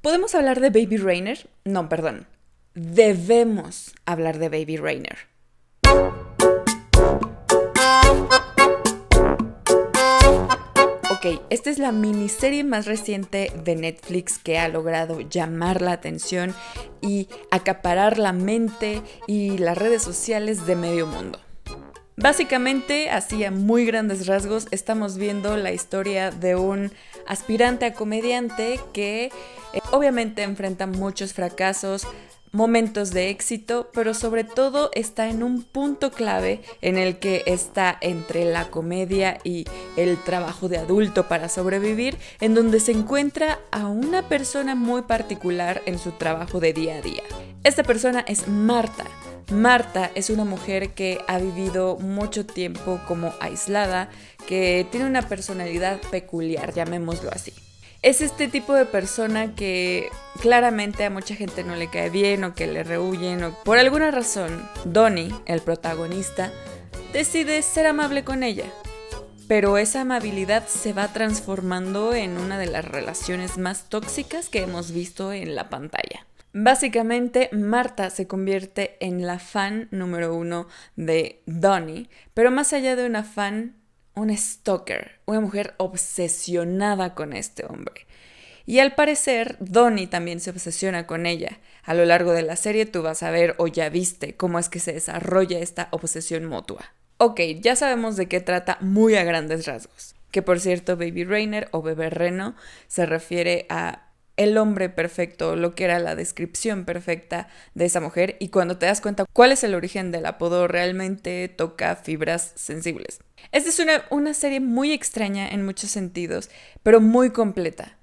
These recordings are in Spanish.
¿Podemos hablar de Baby Rayner? No, perdón. Debemos hablar de Baby Rayner. Ok, esta es la miniserie más reciente de Netflix que ha logrado llamar la atención y acaparar la mente y las redes sociales de medio mundo. Básicamente, así a muy grandes rasgos, estamos viendo la historia de un aspirante a comediante que obviamente enfrenta muchos fracasos, momentos de éxito, pero sobre todo está en un punto clave en el que está entre la comedia y el trabajo de adulto para sobrevivir, en donde se encuentra a una persona muy particular en su trabajo de día a día. Esta persona es Marta. Marta es una mujer que ha vivido mucho tiempo como aislada, que tiene una personalidad peculiar, llamémoslo así. Es este tipo de persona que claramente a mucha gente no le cae bien o que le rehuyen o por alguna razón Donnie, el protagonista, decide ser amable con ella. Pero esa amabilidad se va transformando en una de las relaciones más tóxicas que hemos visto en la pantalla. Básicamente, Marta se convierte en la fan número 1 de Donnie, pero más allá de una fan, un stalker, una mujer obsesionada con este hombre. Y al parecer, Donnie también se obsesiona con ella. A lo largo de la serie tú vas a ver o ya viste cómo es que se desarrolla esta obsesión mutua. Ok, ya sabemos de qué trata muy a grandes rasgos. Que por cierto, Baby Rayner o Bebé Reno se refiere a el hombre perfecto, lo que era la descripción perfecta de esa mujer, y cuando te das cuenta cuál es el origen del apodo, realmente toca fibras sensibles. Esta es una serie muy extraña en muchos sentidos, pero muy completa.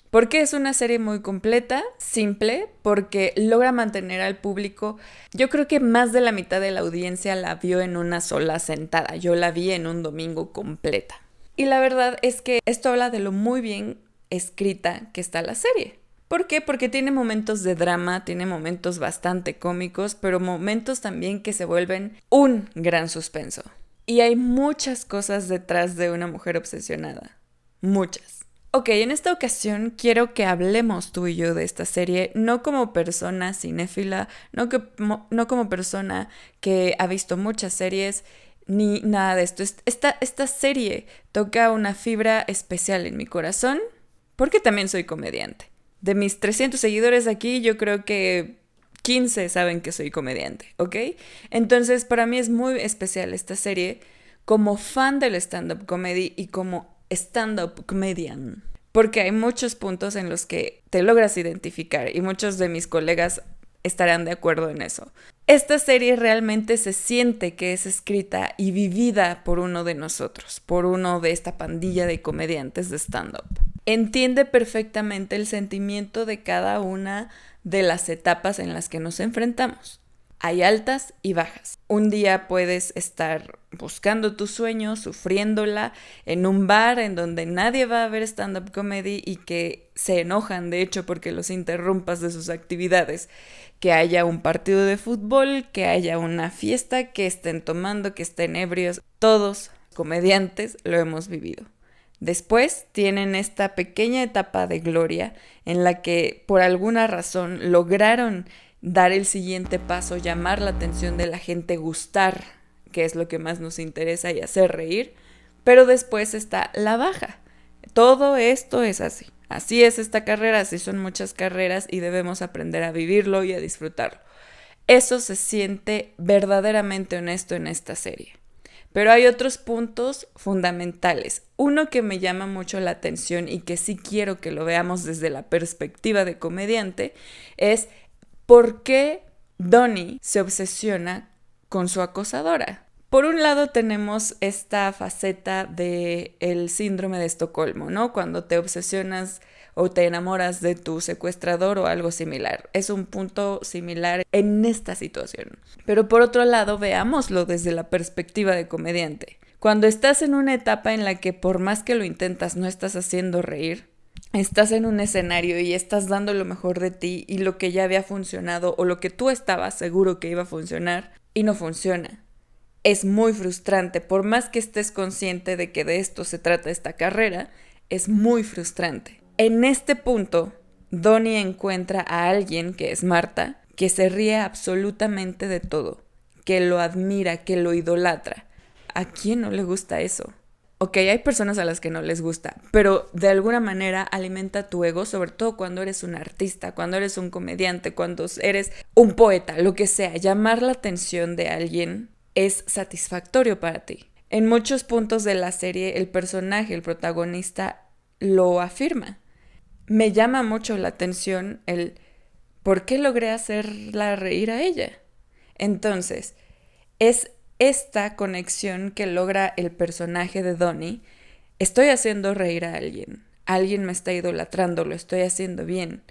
¿Por qué es una serie muy completa? Simple, porque logra mantener al público. Yo creo que más de la mitad de la audiencia la vio en una sola sentada. Yo la vi en un domingo completa. Y la verdad es que esto habla de lo muy bien escrita que está la serie. ¿Por qué? Porque tiene momentos de drama, tiene momentos bastante cómicos, pero momentos también que se vuelven un gran suspenso. Y hay muchas cosas detrás de una mujer obsesionada. Muchas. Ok, en esta ocasión quiero que hablemos tú y yo de esta serie, no como persona cinéfila, no como persona que ha visto muchas series, ni nada de esto. Esta serie toca una fibra especial en mi corazón, porque también soy comediante. De mis 300 seguidores aquí, yo creo que 15 saben que soy comediante, ¿ok? Entonces, para mí es muy especial esta serie como fan del stand-up comedy y como stand-up comedian. Porque hay muchos puntos en los que te logras identificar y muchos de mis colegas estarán de acuerdo en eso. Esta serie realmente se siente que es escrita y vivida por uno de nosotros, por uno de esta pandilla de comediantes de stand-up. Entiende perfectamente el sentimiento de cada una de las etapas en las que nos enfrentamos. Hay altas y bajas. Un día puedes estar buscando tu sueño, sufriéndola, en un bar en donde nadie va a ver stand-up comedy y que se enojan, de hecho, porque los interrumpas de sus actividades. Que haya un partido de fútbol, que haya una fiesta, que estén tomando, que estén ebrios. Todos, comediantes, lo hemos vivido. Después tienen esta pequeña etapa de gloria en la que por alguna razón lograron dar el siguiente paso, llamar la atención de la gente, gustar, que es lo que más nos interesa, y hacer reír, pero después está la baja. Todo esto es así. Así es esta carrera, así son muchas carreras y debemos aprender a vivirlo y a disfrutarlo. Eso se siente verdaderamente honesto en esta serie. Pero hay otros puntos fundamentales. Uno que me llama mucho la atención y que sí quiero que lo veamos desde la perspectiva de comediante es por qué Donnie se obsesiona con su acosadora. Por un lado tenemos esta faceta del síndrome de Estocolmo, ¿no? Cuando te obsesionas o te enamoras de tu secuestrador o algo similar. Es un punto similar en esta situación. Pero por otro lado, veámoslo desde la perspectiva de comediante. Cuando estás en una etapa en la que por más que lo intentas no estás haciendo reír, estás en un escenario y estás dando lo mejor de ti y lo que ya había funcionado o lo que tú estabas seguro que iba a funcionar y no funciona. Es muy frustrante, por más que estés consciente de que de esto se trata esta carrera, es muy frustrante. En este punto, Donnie encuentra a alguien, que es Marta, que se ríe absolutamente de todo, que lo admira, que lo idolatra. ¿A quién no le gusta eso? Ok, hay personas a las que no les gusta, pero de alguna manera alimenta tu ego, sobre todo cuando eres un artista, cuando eres un comediante, cuando eres un poeta, lo que sea. Llamar la atención de alguien es satisfactorio para ti. En muchos puntos de la serie, el personaje, el protagonista, lo afirma. Me llama mucho la atención el por qué logré hacerla reír a ella. Entonces, es esta conexión que logra el personaje de Donnie. Estoy haciendo reír a alguien. Alguien me está idolatrando, lo estoy haciendo bien.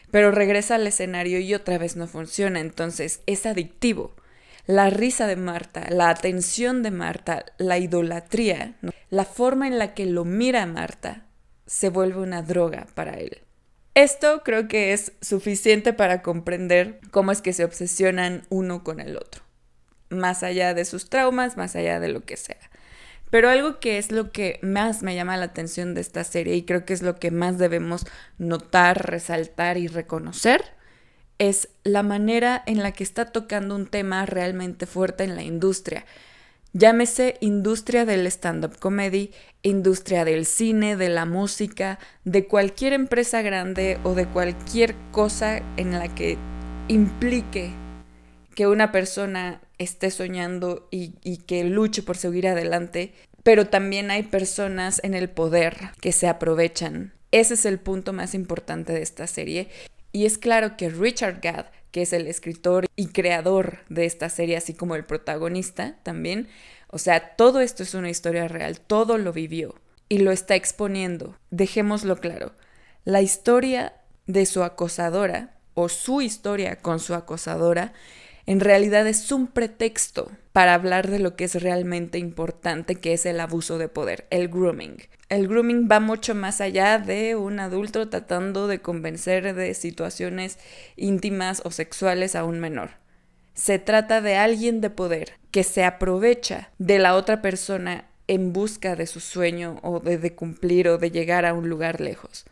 Pero regresa al escenario y otra vez no funciona. Entonces, es adictivo. La risa de Marta, la atención de Marta, la idolatría, ¿no? La forma en la que lo mira Marta se vuelve una droga para él. Esto creo que es suficiente para comprender cómo es que se obsesionan uno con el otro, más allá de sus traumas, más allá de lo que sea. Pero algo que es lo que más me llama la atención de esta serie, y creo que es lo que más debemos notar, resaltar y reconocer, es la manera en la que está tocando un tema realmente fuerte en la industria. Llámese industria del stand-up comedy, industria del cine, de la música, de cualquier empresa grande o de cualquier cosa en la que implique que una persona esté soñando y que luche por seguir adelante, pero también hay personas en el poder que se aprovechan. Ese es el punto más importante de esta serie. Y es claro que Richard Gadd, que es el escritor y creador de esta serie, así como el protagonista también, o sea, todo esto es una historia real, todo lo vivió y lo está exponiendo. Dejémoslo claro, la historia de su acosadora, o su historia con su acosadora, en realidad es un pretexto para hablar de lo que es realmente importante, que es el abuso de poder, el grooming. El grooming va mucho más allá de un adulto tratando de convencer de situaciones íntimas o sexuales a un menor. Se trata de alguien de poder que se aprovecha de la otra persona en busca de su sueño o de cumplir o de llegar a un lugar lejos.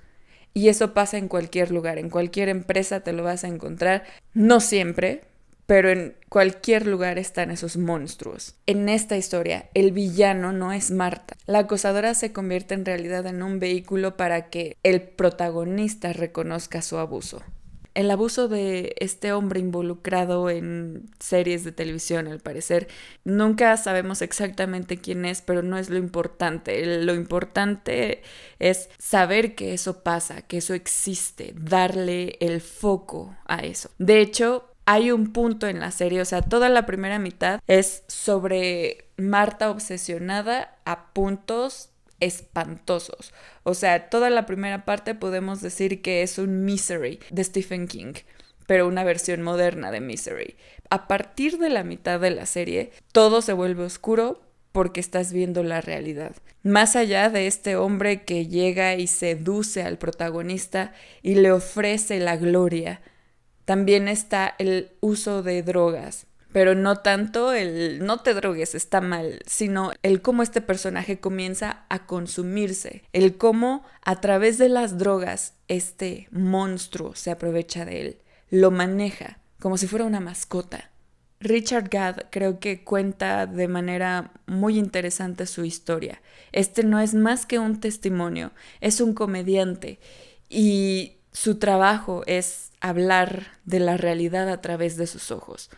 Y eso pasa en cualquier lugar, en cualquier empresa te lo vas a encontrar, no siempre, pero en cualquier lugar están esos monstruos. En esta historia, el villano no es Marta. La acosadora se convierte en realidad en un vehículo para que el protagonista reconozca su abuso. El abuso de este hombre involucrado en series de televisión, al parecer, nunca sabemos exactamente quién es, pero no es lo importante. Lo importante es saber que eso pasa, que eso existe, darle el foco a eso. De hecho, hay un punto en la serie, o sea, toda la primera mitad es sobre Marta obsesionada a puntos espantosos. O sea, toda la primera parte podemos decir que es un Misery de Stephen King, pero una versión moderna de Misery. A partir de la mitad de la serie, todo se vuelve oscuro porque estás viendo la realidad. Más allá de este hombre que llega y seduce al protagonista y le ofrece la gloria, también está el uso de drogas, pero no tanto el no te drogues, está mal, sino el cómo este personaje comienza a consumirse, el cómo a través de las drogas este monstruo se aprovecha de él, lo maneja como si fuera una mascota. Richard Gadd creo que cuenta de manera muy interesante su historia. Este no es más que un testimonio, es un comediante y su trabajo es hablar de la realidad a través de sus ojos,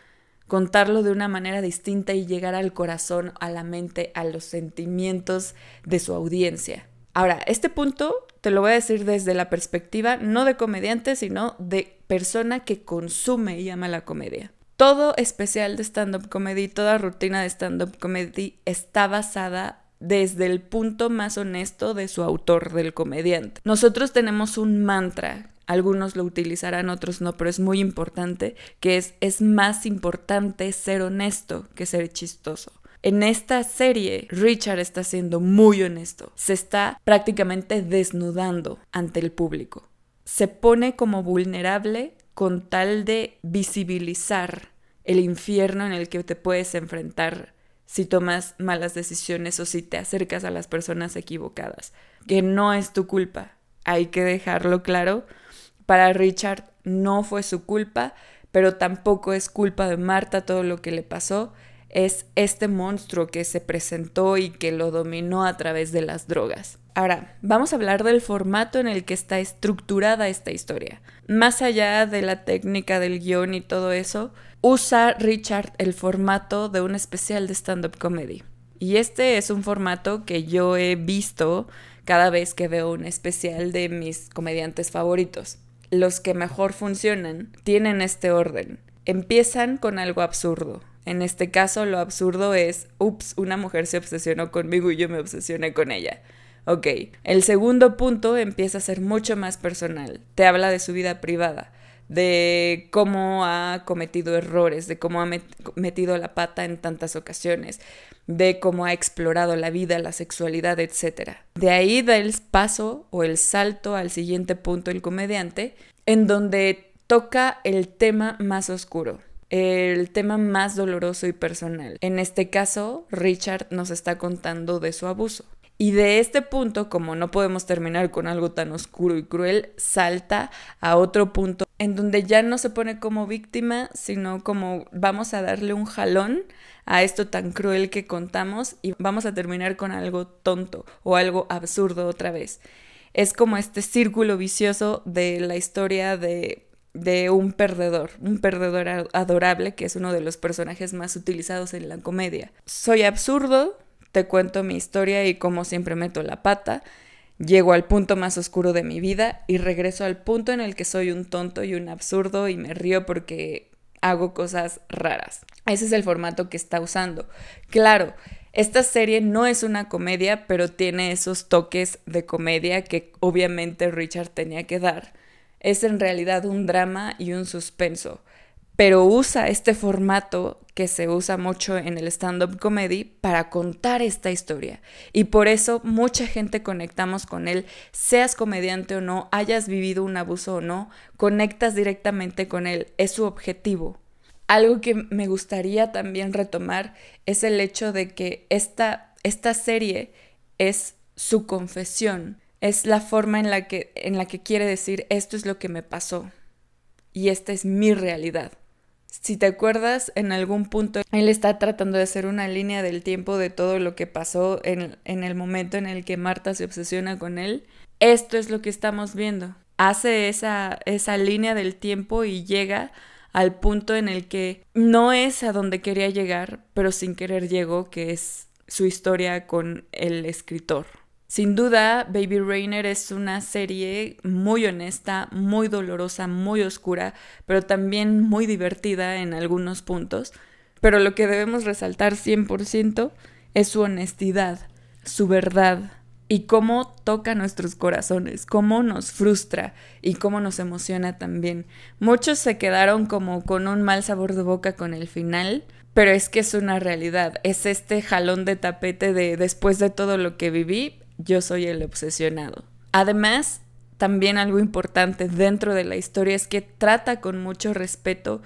contarlo de una manera distinta y llegar al corazón, a la mente, a los sentimientos de su audiencia. Ahora, este punto te lo voy a decir desde la perspectiva no de comediante, sino de persona que consume y ama la comedia. Todo especial de stand-up comedy, toda rutina de stand-up comedy está basada desde el punto más honesto de su autor, del comediante. Nosotros tenemos un mantra, algunos lo utilizarán, otros no, pero es muy importante, que es más importante ser honesto que ser chistoso. En esta serie, Richard está siendo muy honesto. Se está prácticamente desnudando ante el público. Se pone como vulnerable con tal de visibilizar el infierno en el que te puedes enfrentar si tomas malas decisiones o si te acercas a las personas equivocadas. Que no es tu culpa. Hay que dejarlo claro, Para Richard no fue su culpa, pero tampoco es culpa de Marta todo lo que le pasó. Es este monstruo que se presentó y que lo dominó a través de las drogas. Ahora, vamos a hablar del formato en el que está estructurada esta historia. Más allá de la técnica del guión y todo eso, usa Richard el formato de un especial de stand-up comedy. Y este es un formato que yo he visto cada vez que veo un especial de mis comediantes favoritos. Los que mejor funcionan tienen este orden. Empiezan con algo absurdo. En este caso, lo absurdo es, ups, una mujer se obsesionó conmigo y yo me obsesioné con ella. Ok, el segundo punto empieza a ser mucho más personal. Te habla de su vida privada, de cómo ha cometido errores, de cómo ha metido la pata en tantas ocasiones, de cómo ha explorado la vida, la sexualidad, etc. De ahí da el paso o el salto al siguiente punto el comediante, en donde toca el tema más oscuro, el tema más doloroso y personal. En este caso, Richard nos está contando de su abuso. Y de este punto, como no podemos terminar con algo tan oscuro y cruel, salta a otro punto en donde ya no se pone como víctima, sino como vamos a darle un jalón a esto tan cruel que contamos y vamos a terminar con algo tonto o algo absurdo otra vez. Es como este círculo vicioso de la historia de un perdedor adorable, que es uno de los personajes más utilizados en la comedia. Soy absurdo, te cuento mi historia y como siempre meto la pata, llego al punto más oscuro de mi vida y regreso al punto en el que soy un tonto y un absurdo y me río porque hago cosas raras. Ese es el formato que está usando. Claro, esta serie no es una comedia, pero tiene esos toques de comedia que obviamente Richard tenía que dar. Es en realidad un drama y un suspenso, pero usa este formato que se usa mucho en el stand-up comedy para contar esta historia. Y por eso mucha gente conectamos con él, seas comediante o no, hayas vivido un abuso o no, conectas directamente con él, es su objetivo. Algo que me gustaría también retomar es el hecho de que esta serie es su confesión, es la forma en la que quiere decir esto es lo que me pasó y esta es mi realidad. Si te acuerdas, en algún punto él está tratando de hacer una línea del tiempo de todo lo que pasó en el momento en el que Marta se obsesiona con él. Esto es lo que estamos viendo. Hace esa línea del tiempo y llega al punto en el que no es a donde quería llegar, pero sin querer llegó, que es su historia con el escritor. Sin duda, Baby Rayner es una serie muy honesta, muy dolorosa, muy oscura, pero también muy divertida en algunos puntos. Pero lo que debemos resaltar 100% es su honestidad, su verdad y cómo toca nuestros corazones, cómo nos frustra y cómo nos emociona también. Muchos se quedaron como con un mal sabor de boca con el final, pero es que es una realidad, es este jalón de tapete de después de todo lo que viví, yo soy el obsesionado. Además, también algo importante dentro de la historia es que trata con mucho respeto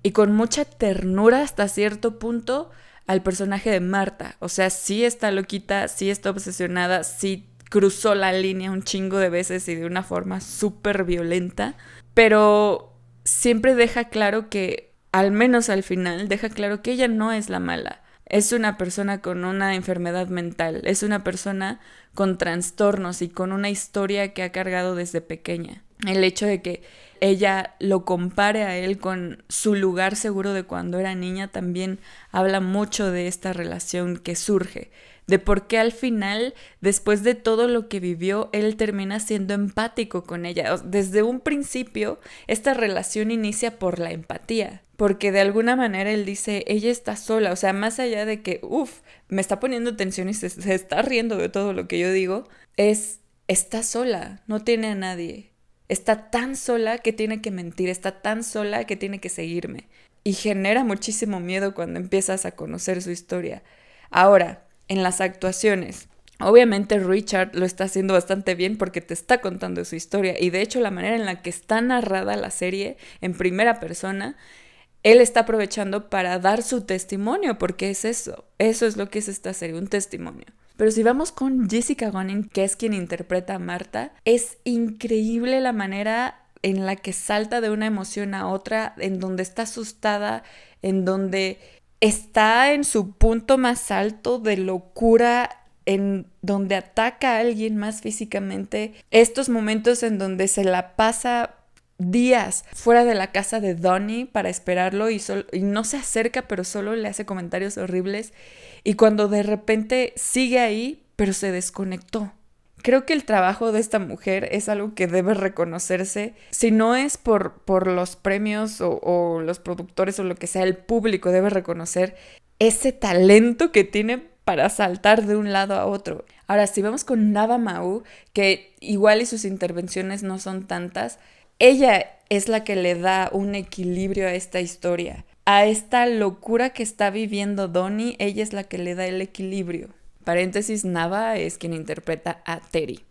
y con mucha ternura hasta cierto punto al personaje de Marta. O sea, sí está loquita, sí está obsesionada, sí cruzó la línea un chingo de veces y de una forma súper violenta, pero siempre deja claro que, al menos al final, deja claro que ella no es la mala. Es una persona con una enfermedad mental, es una persona con trastornos y con una historia que ha cargado desde pequeña. El hecho de que ella lo compare a él con su lugar seguro de cuando era niña también habla mucho de esta relación que surge, de por qué al final, después de todo lo que vivió, él termina siendo empático con ella. Desde un principio, esta relación inicia por la empatía, porque de alguna manera él dice, ella está sola, o sea, más allá de que, me está poniendo tensión y se está riendo de todo lo que yo digo, está sola, no tiene a nadie. Está tan sola que tiene que mentir, está tan sola que tiene que seguirme. Y genera muchísimo miedo cuando empiezas a conocer su historia. Ahora, en las actuaciones, obviamente Richard lo está haciendo bastante bien porque te está contando su historia. Y de hecho la manera en la que está narrada la serie en primera persona, él está aprovechando para dar su testimonio, porque es eso es lo que es esta serie, un testimonio. Pero si vamos con Jessica Gunning, que es quien interpreta a Marta, es increíble la manera en la que salta de una emoción a otra, en donde está asustada, en donde está en su punto más alto de locura, en donde ataca a alguien más físicamente. Estos momentos en donde se la pasa días fuera de la casa de Donnie para esperarlo y no se acerca, pero solo le hace comentarios horribles. Y cuando de repente sigue ahí, pero se desconectó. Creo que el trabajo de esta mujer es algo que debe reconocerse. Si no es por los premios o los productores o lo que sea, el público debe reconocer ese talento que tiene para saltar de un lado a otro. Ahora, si vamos con Nava Maú, que igual y sus intervenciones no son tantas, ella es la que le da un equilibrio a esta historia. A esta locura que está viviendo Donnie, ella es la que le da el equilibrio. Paréntesis, Nava es quien interpreta a Teri.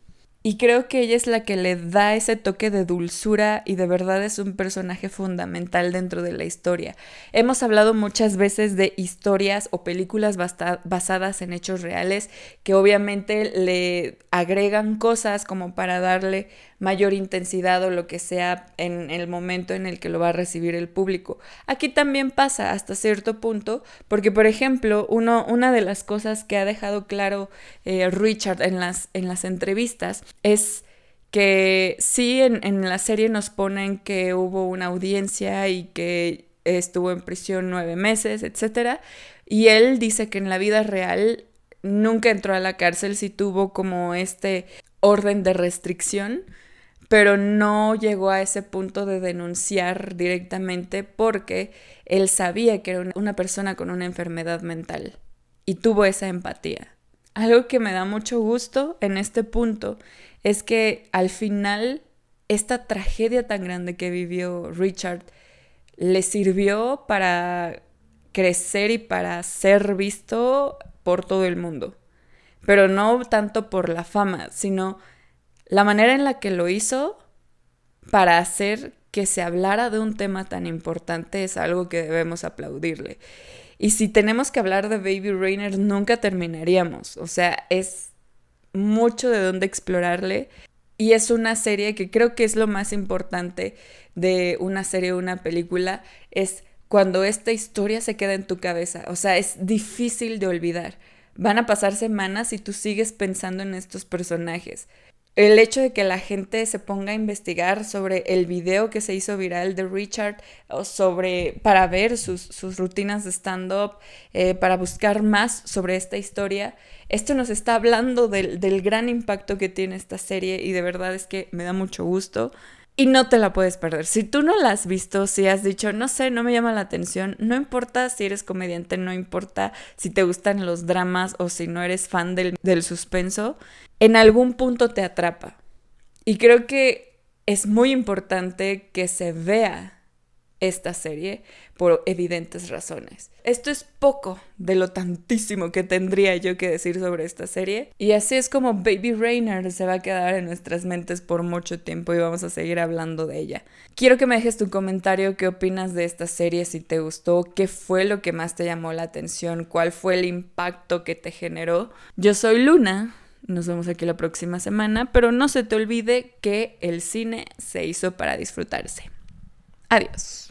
Y creo que ella es la que le da ese toque de dulzura y de verdad es un personaje fundamental dentro de la historia. Hemos hablado muchas veces de historias o películas basadas en hechos reales que obviamente le agregan cosas como para darle mayor intensidad o lo que sea en el momento en el que lo va a recibir el público. Aquí también pasa hasta cierto punto porque, por ejemplo, una de las cosas que ha dejado claro Richard en las entrevistas es que sí, en la serie nos ponen que hubo una audiencia y que estuvo en prisión 9 meses, etc. Y él dice que en la vida real nunca entró a la cárcel, sí tuvo como este orden de restricción, pero no llegó a ese punto de denunciar directamente porque él sabía que era una persona con una enfermedad mental y tuvo esa empatía. Algo que me da mucho gusto en este punto es que al final esta tragedia tan grande que vivió Richard le sirvió para crecer y para ser visto por todo el mundo. Pero no tanto por la fama, sino la manera en la que lo hizo para hacer que se hablara de un tema tan importante es algo que debemos aplaudirle. Y si tenemos que hablar de Baby Rayner, nunca terminaríamos. O sea, es mucho de dónde explorarle. Y es una serie que creo que es lo más importante de una serie o una película, es cuando esta historia se queda en tu cabeza. O sea, es difícil de olvidar. Van a pasar semanas y tú sigues pensando en estos personajes. El hecho de que la gente se ponga a investigar sobre el video que se hizo viral de Richard, o para ver sus rutinas de stand-up, para buscar más sobre esta historia, esto nos está hablando del gran impacto que tiene esta serie y de verdad es que me da mucho gusto. Y no te la puedes perder. Si tú no la has visto, si has dicho, no sé, no me llama la atención, no importa si eres comediante, no importa si te gustan los dramas o si no eres fan del suspenso, en algún punto te atrapa. Y creo que es muy importante que se vea esta serie por evidentes razones. Esto es poco de lo tantísimo que tendría yo que decir sobre esta serie. Y así es como Baby Rayner se va a quedar en nuestras mentes por mucho tiempo y vamos a seguir hablando de ella. Quiero que me dejes tu comentario, qué opinas de esta serie, si te gustó, qué fue lo que más te llamó la atención, cuál fue el impacto que te generó. Yo soy Luna. Nos vemos aquí la próxima semana, pero no se te olvide que el cine se hizo para disfrutarse. Adiós.